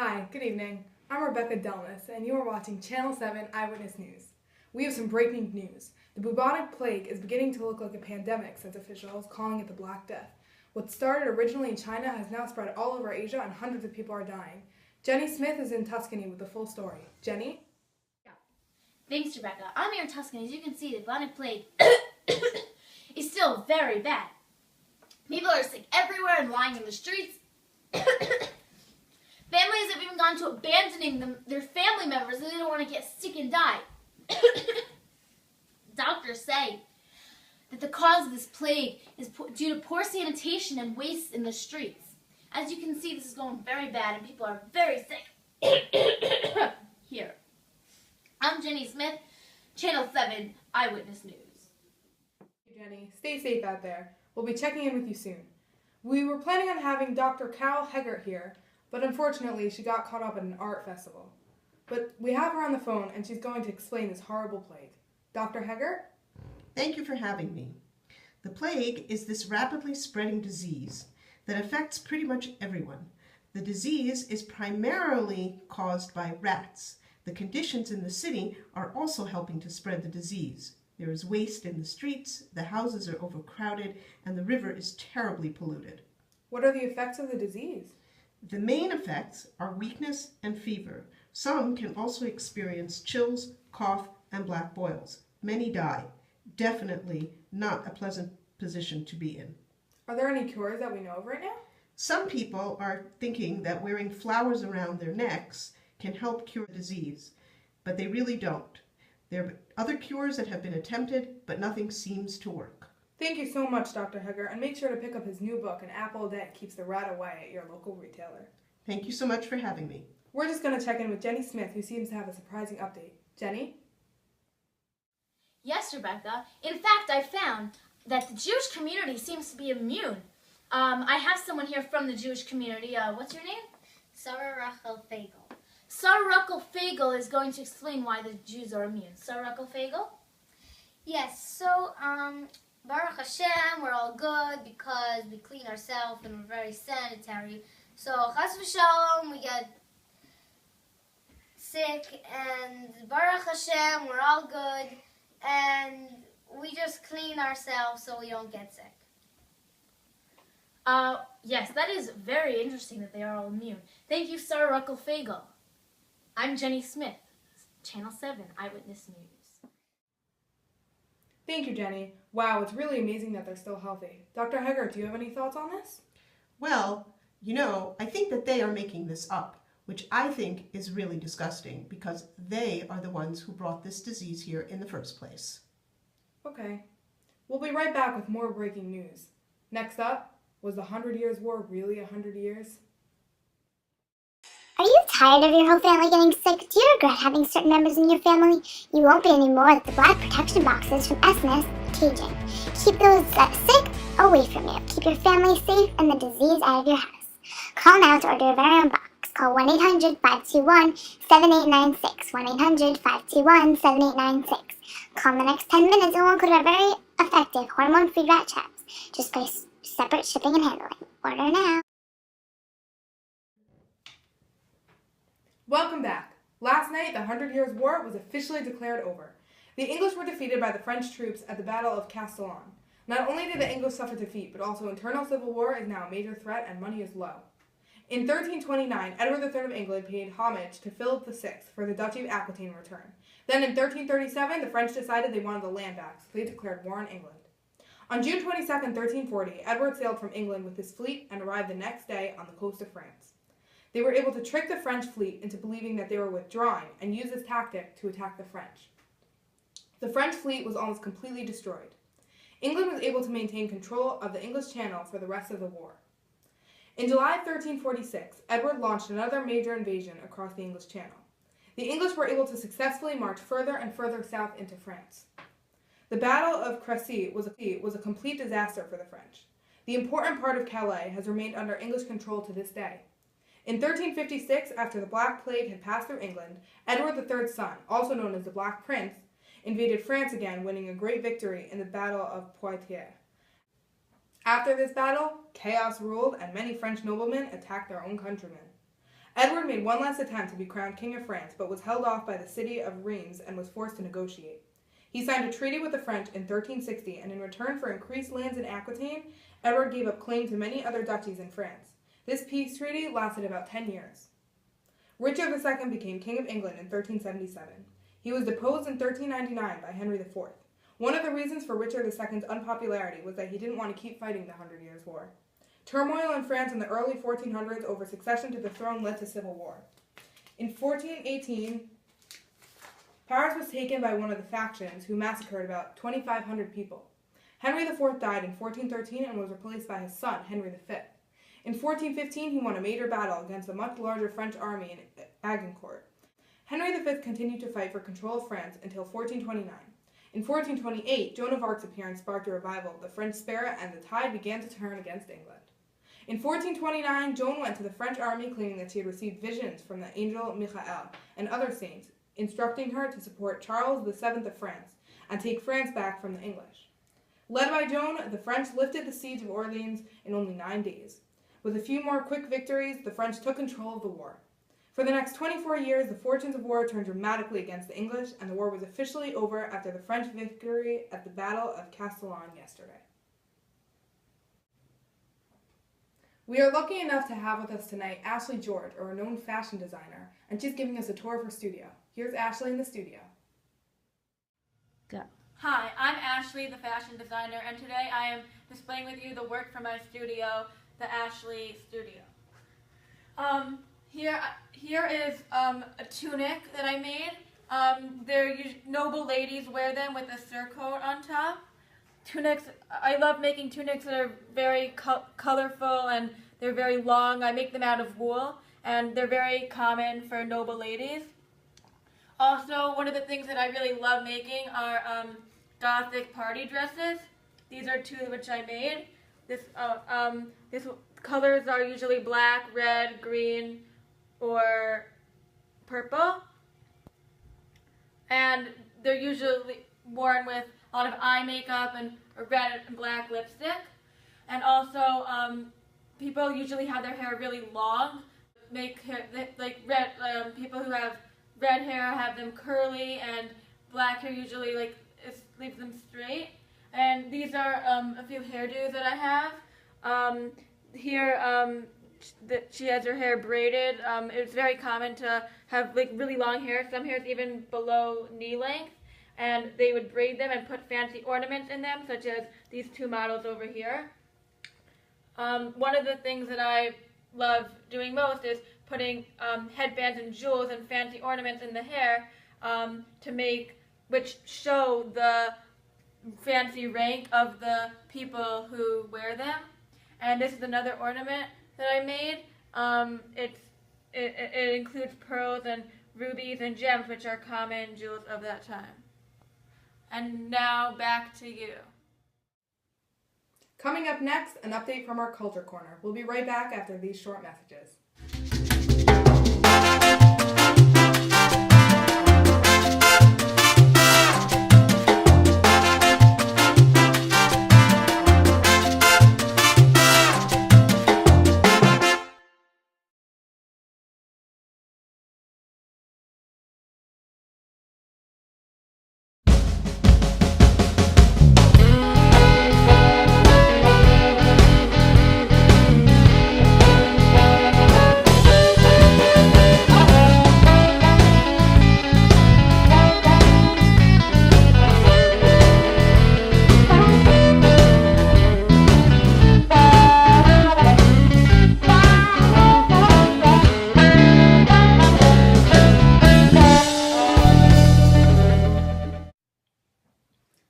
Hi, good evening. I'm Rebecca Delmas, and you are watching Channel 7 Eyewitness News. We have some breaking news. The bubonic plague is beginning to look like a pandemic, says officials, calling it the Black Death. What started originally in China has now spread all over Asia, and hundreds of people are dying. Jenny Smith is in Tuscany with the full story. Jenny? Yeah. Thanks, Rebecca. I'm here in Tuscany. As you can see, the bubonic plague is still very bad. People are sick everywhere and lying in the streets. Families have even gone to abandoning their family members because they don't want to get sick and die. Doctors say that the cause of this plague is due to poor sanitation and waste in the streets. As you can see, this is going very bad and people are very sick. Here. I'm Jenny Smith, Channel 7 Eyewitness News. Jenny, stay safe out there. We'll be checking in with you soon. We were planning on having Dr. Carol Heggert here, but unfortunately she got caught up at an art festival. But we have her on the phone and she's going to explain this horrible plague. Dr. Heggert? Thank you for having me. The plague is this rapidly spreading disease that affects pretty much everyone. The disease is primarily caused by rats. The conditions in the city are also helping to spread the disease. There is waste in the streets, the houses are overcrowded, and the river is terribly polluted. What are the effects of the disease? The main effects are weakness and fever. Some can also experience chills, cough, and black boils. Many die. Definitely not a pleasant position to be in. Are there any cures that we know of right now? Some people are thinking that wearing flowers around their necks can help cure the disease, but they really don't. There are other cures that have been attempted, but nothing seems to work. Thank you so much, Dr. Heggert, and make sure to pick up his new book, An Apple a Day Keeps the Rat Away, at your local retailer. Thank you so much for having me. We're just going to check in with Jenny Smith, who seems to have a surprising update. Jenny? Yes, Rebecca. In fact, I found that the Jewish community seems to be immune. I have someone here from the Jewish community. What's your name? Sarah Rachel Fagel. Sarah Rachel Fagel is going to explain why the Jews are immune. Sarah Rachel Fagel? Yes, so Baruch Hashem, we're all good because we clean ourselves and we're very sanitary. So Chas v'Shalom, we get sick, and Baruch Hashem, we're all good, and we just clean ourselves so we don't get sick. Yes, that is very interesting that they are all immune. Thank you, Sarah Rachel Fagel. I'm Jenny Smith, Channel 7 Eyewitness News. Thank you, Jenny. Wow, it's really amazing that they're still healthy. Dr. Heggert, do you have any thoughts on this? Well, I think that they are making this up, which I think is really disgusting because they are the ones who brought this disease here in the first place. Okay. We'll be right back with more breaking news. Next up, was the 100 Years' War really 100 years? Are you tired of your whole family getting sick? Do you regret having certain members in your family? You won't be anymore with the black protection boxes from SNS Caging. Keep those sick away from you. Keep your family safe and the disease out of your house. Call now to order your very own box. Call 1-800-521-7896. 1-800-521-7896. Call in the next 10 minutes and we'll include our very effective hormone-free rat traps. Just pay separate shipping and handling. Order now. Welcome back. Last night, the 100 Years' War was officially declared over. The English were defeated by the French troops at the Battle of Castellon. Not only did the English suffer defeat, but also internal civil war is now a major threat and money is low. In 1329, Edward III of England paid homage to Philip VI for the Duchy of Aquitaine return. Then in 1337, the French decided they wanted the land back, so they declared war on England. On June 22, 1340, Edward sailed from England with his fleet and arrived the next day on the coast of France. They were able to trick the French fleet into believing that they were withdrawing and use this tactic to attack the French. The French fleet was almost completely destroyed. England was able to maintain control of the English Channel for the rest of the war. In July 1346, Edward launched another major invasion across the English Channel. The English were able to successfully march further and further south into France. The Battle of Crecy was a complete disaster for the French. The important part of Calais has remained under English control to this day. In 1356, after the Black Plague had passed through England, Edward III's son, also known as the Black Prince, invaded France again, winning a great victory in the Battle of Poitiers. After this battle, chaos ruled and many French noblemen attacked their own countrymen. Edward made one last attempt to be crowned King of France, but was held off by the city of Reims and was forced to negotiate. He signed a treaty with the French in 1360, and in return for increased lands in Aquitaine, Edward gave up claim to many other duchies in France. This peace treaty lasted about 10 years. Richard II became King of England in 1377. He was deposed in 1399 by Henry IV. One of the reasons for Richard II's unpopularity was that he didn't want to keep fighting the 100 Years' War. Turmoil in France in the early 1400s over succession to the throne led to civil war. In 1418, Paris was taken by one of the factions who massacred about 2,500 people. Henry IV died in 1413 and was replaced by his son, Henry V. In 1415, he won a major battle against a much larger French army in Agincourt. Henry V continued to fight for control of France until 1429. In 1428, Joan of Arc's appearance sparked a revival of the French spirit, and the tide began to turn against England. In 1429, Joan went to the French army claiming that she had received visions from the angel Michael and other saints, instructing her to support Charles VII of France and take France back from the English. Led by Joan, the French lifted the siege of Orleans in only 9 days. With a few more quick victories, the French took control of the war. For the next 24 years, the fortunes of war turned dramatically against the English, and the war was officially over after the French victory at the Battle of Castellon yesterday. We are lucky enough to have with us tonight Ashley George, a renowned fashion designer, and she's giving us a tour of her studio. Here's Ashley in the studio. Go. Hi, I'm Ashley, the fashion designer, and today I am displaying with you the work from my studio, the Ashley Studio. Here is a tunic that I made. Noble ladies wear them with a surcoat on top. Tunics, I love making tunics that are very colorful and they're very long. I make them out of wool, and they're very common for noble ladies. Also, one of the things that I really love making are Gothic party dresses. These are two which I made. This colors are usually black, red, green, or purple. And they're usually worn with a lot of eye makeup and a red and black lipstick. And also, people usually have their hair really long. People who have red hair have them curly, and black hair usually leaves them straight. And these are a few hairdos that I have. She has her hair braided. It's very common to have really long hair. Some hair is even below knee length, and they would braid them and put fancy ornaments in them, such as these two models over here. One of the things that I love doing most is putting headbands and jewels and fancy ornaments in the hair which show the fancy rank of the people who wear them. And this is another ornament that I made. It includes pearls and rubies and gems, which are common jewels of that time. And now back to you. Coming up next, an update from our Culture Corner. We'll be right back after these short messages.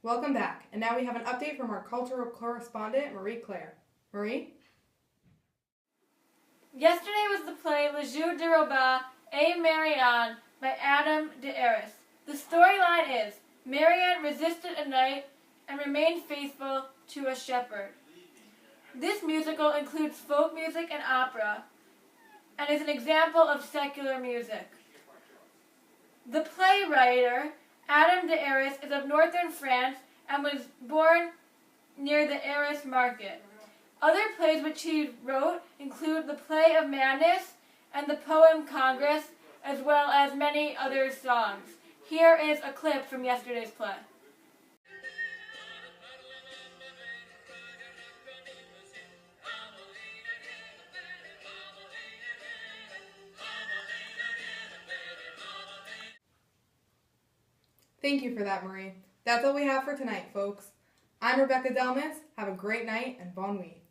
Welcome back, and now we have an update from our cultural correspondent, Marie Claire. Marie? Yesterday was the play Le Jeu de Robin et Marianne by Adam de Arès. The storyline is Marianne resisted a knight and remained faithful to a shepherd. This musical includes folk music and opera, and is an example of secular music. The playwriter, Adam de Arès, is of northern France and was born near the Arras market. Other plays which he wrote include The Play of Madness and the poem Congress, as well as many other songs. Here is a clip from yesterday's play. Thank you for that, Marie. That's all we have for tonight, folks. I'm Rebecca Delmas. Have a great night and bon nuit.